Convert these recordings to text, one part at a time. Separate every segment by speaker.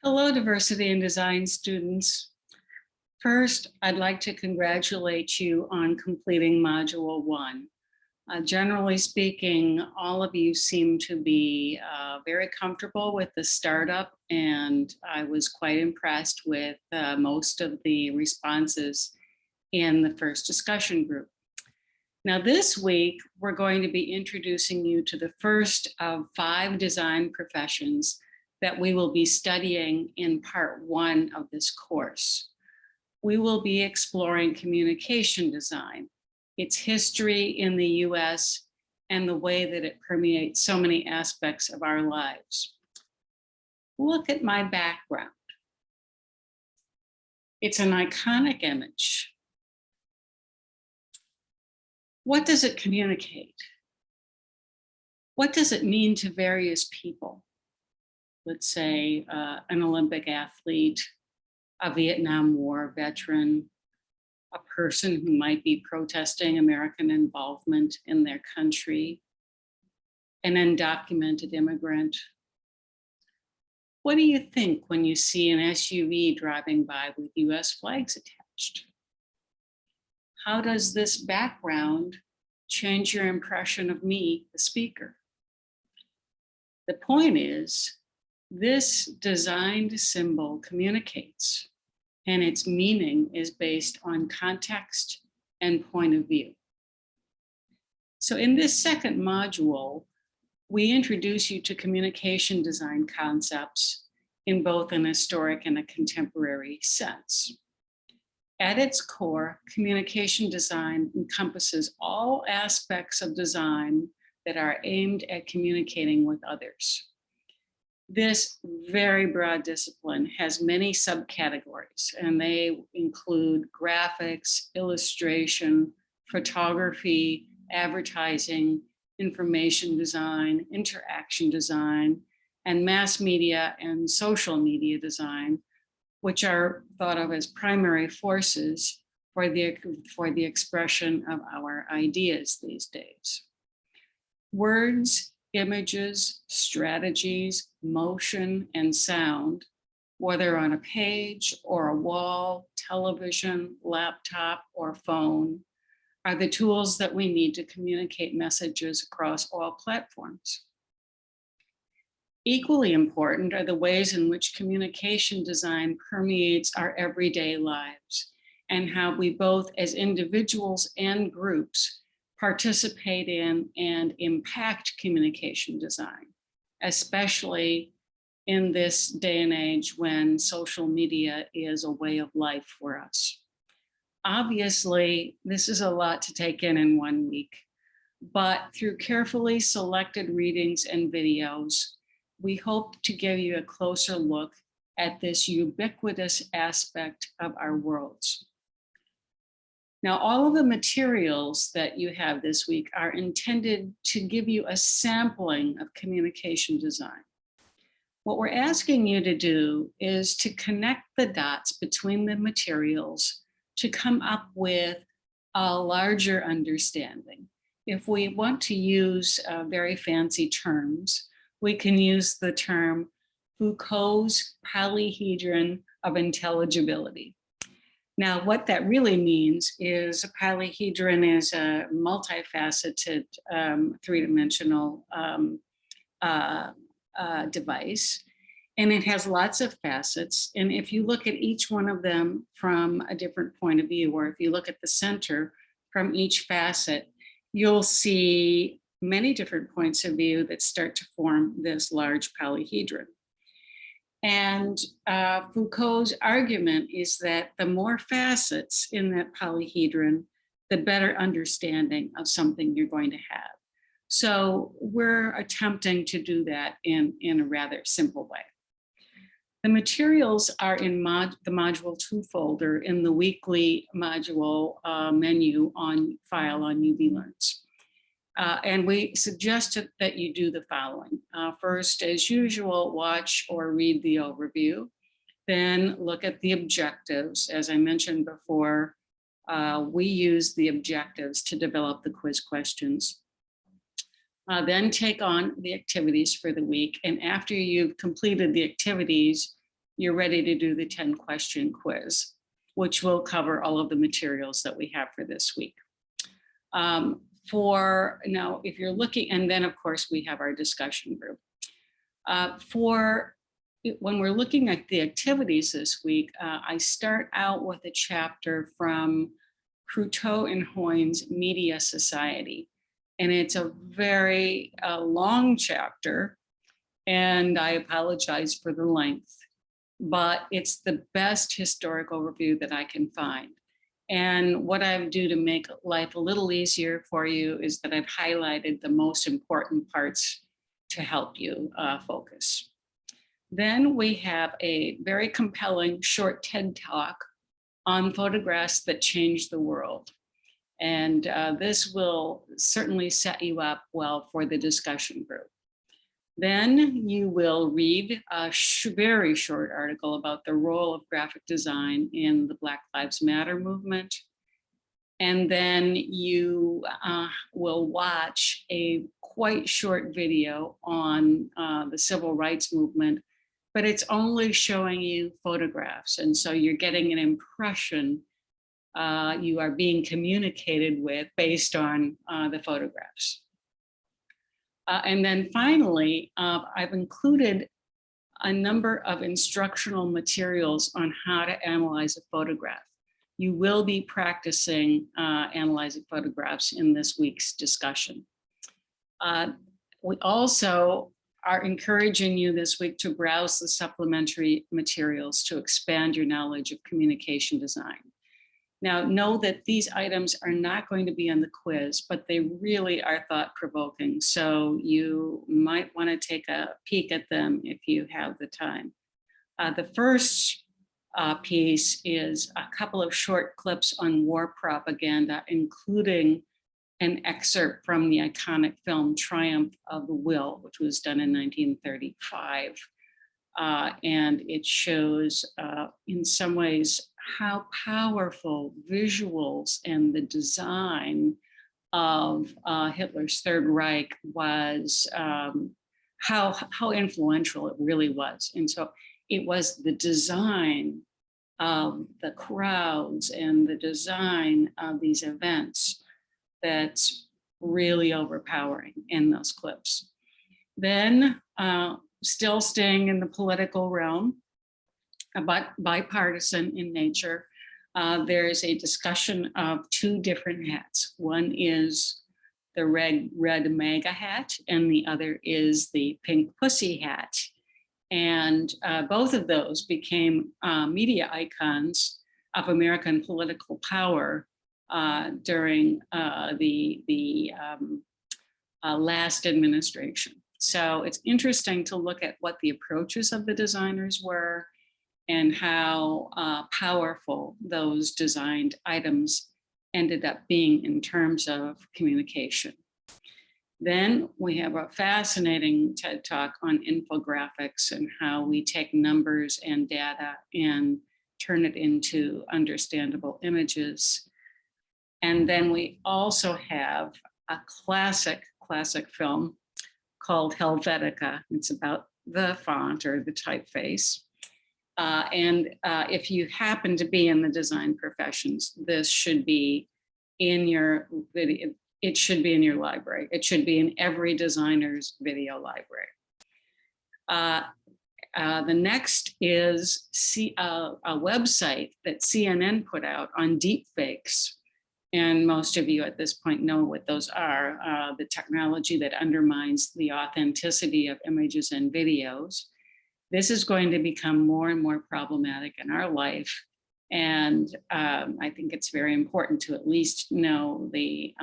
Speaker 1: Hello, diversity and design students. First, I'd like to congratulate you on completing Module 1. Generally speaking, all of you seem to be very comfortable with the startup, and I was quite impressed with most of the responses in the first discussion group. Now, this week, we're going to be introducing you to the first of 5 design professions that we will be studying in part 1 of this course. We will be exploring communication design, its history in the US, and the way that it permeates so many aspects of our lives. Look at my background. It's an iconic image. What does it communicate? What does it mean to various people? Let's say an Olympic athlete, a Vietnam War veteran, a person who might be protesting American involvement in their country, an undocumented immigrant. What do you think when you see an SUV driving by with US flags attached? How does this background change your impression of me, the speaker? The point is, this designed symbol communicates, and its meaning is based on context and point of view. So in this second module, we introduce you to communication design concepts in both an historic and a contemporary sense. At its core, communication design encompasses all aspects of design that are aimed at communicating with others. This very broad discipline has many subcategories, and they include graphics, illustration, photography, advertising, information design, interaction design, and mass media and social media design, which are thought of as primary forces for the expression of our ideas these days. Words, images, strategies, motion, and sound, whether on a page or a wall, television, laptop, or phone, are the tools that we need to communicate messages across all platforms. Equally important are the ways in which communication design permeates our everyday lives and how we both as individuals and groups participate in and impact communication design, especially in this day and age when social media is a way of life for us. Obviously, this is a lot to take in 1 week, but through carefully selected readings and videos, we hope to give you a closer look at this ubiquitous aspect of our worlds. Now, all of the materials that you have this week are intended to give you a sampling of communication design. What we're asking you to do is to connect the dots between the materials to come up with a larger understanding. If we want to use very fancy terms, we can use the term Foucault's polyhedron of intelligibility. Now, what that really means is a polyhedron is a multifaceted three-dimensional device, and it has lots of facets. And if you look at each one of them from a different point of view, or if you look at the center from each facet, you'll see many different points of view that start to form this large polyhedron. And Foucault's argument is that the more facets in that polyhedron, the better understanding of something you're going to have. So we're attempting to do that in a rather simple way. The materials are in the Module 2 folder in the weekly module menu on file on UB Learns. And we suggested that you do the following. First, as usual, watch or read the overview. Then look at the objectives. As I mentioned before, we use the objectives to develop the quiz questions. Then take on the activities for the week. And after you've completed the activities, you're ready to do the 10-question quiz, which will cover all of the materials that we have for this week. For now, if you're looking, and then of course we have our discussion group. When we're looking at the activities this week, I start out with a chapter from Croteau and Hoyne's Media Society. And it's a very long chapter, and I apologize for the length, but it's the best historical review that I can find. And what I do to make life a little easier for you is that I've highlighted the most important parts to help you focus. Then we have a very compelling short TED Talk on photographs that change the world. And this will certainly set you up well for the discussion group. Then you will read a very short article about the role of graphic design in the Black Lives Matter movement. And then you will watch a quite short video on the civil rights movement, but it's only showing you photographs. And so you're getting an impression you are being communicated with based on the photographs. And then finally, I've included a number of instructional materials on how to analyze a photograph. You will be practicing analyzing photographs in this week's discussion. We also are encouraging you this week to browse the supplementary materials to expand your knowledge of communication design. Now, know that these items are not going to be on the quiz, but they really are thought-provoking. So you might want to take a peek at them if you have the time. The first piece is a couple of short clips on war propaganda, including an excerpt from the iconic film Triumph of the Will, which was done in 1935. And it shows, in some ways, how powerful visuals and the design of Hitler's Third Reich was, how influential it really was. And so it was the design of the crowds and the design of these events that's really overpowering in those clips. Then, still staying in the political realm, but bipartisan in nature, there is a discussion of two different hats. One is the red MAGA hat, and the other is the pink pussy hat. And both of those became media icons of American political power during the last administration. So it's interesting to look at what the approaches of the designers were and how powerful those designed items ended up being in terms of communication. Then we have a fascinating TED Talk on infographics and how we take numbers and data and turn it into understandable images. And then we also have a classic film called Helvetica. It's about the font or the typeface. And if you happen to be in the design professions, this should be in your video. It should be in your library. It should be in every designer's video library. The next is a website that CNN put out on deepfakes. And most of you at this point know what those are, the technology that undermines the authenticity of images and videos. This is going to become more and more problematic in our life. And I think it's very important to at least know the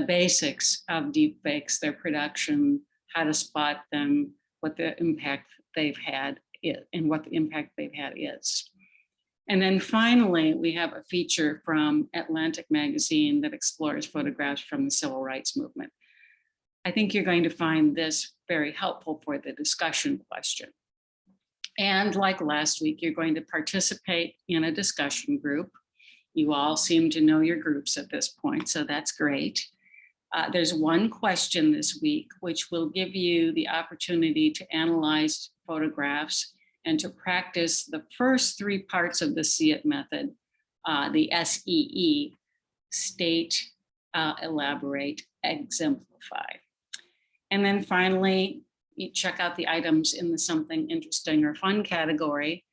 Speaker 1: basics of deepfakes, their production, how to spot them, what the impact they've had is, and what the impact they've had is. And then finally, we have a feature from Atlantic Magazine that explores photographs from the civil rights movement. I think you're going to find this very helpful for the discussion question. And like last week, you're going to participate in a discussion group. You all seem to know your groups at this point, so that's great. There's one question this week, which will give you the opportunity to analyze photographs and to practice the first three parts of the See It method, the SEE, state, elaborate, exemplify. And then finally, you check out the items in the something interesting or fun category,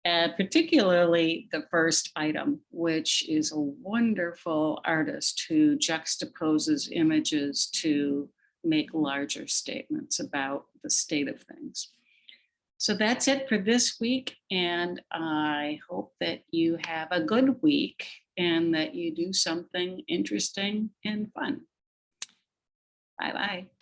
Speaker 1: particularly the first item, which is a wonderful artist who juxtaposes images to make larger statements about the state of things. So that's it for this week, and I hope that you have a good week and that you do something interesting and fun. Bye-bye.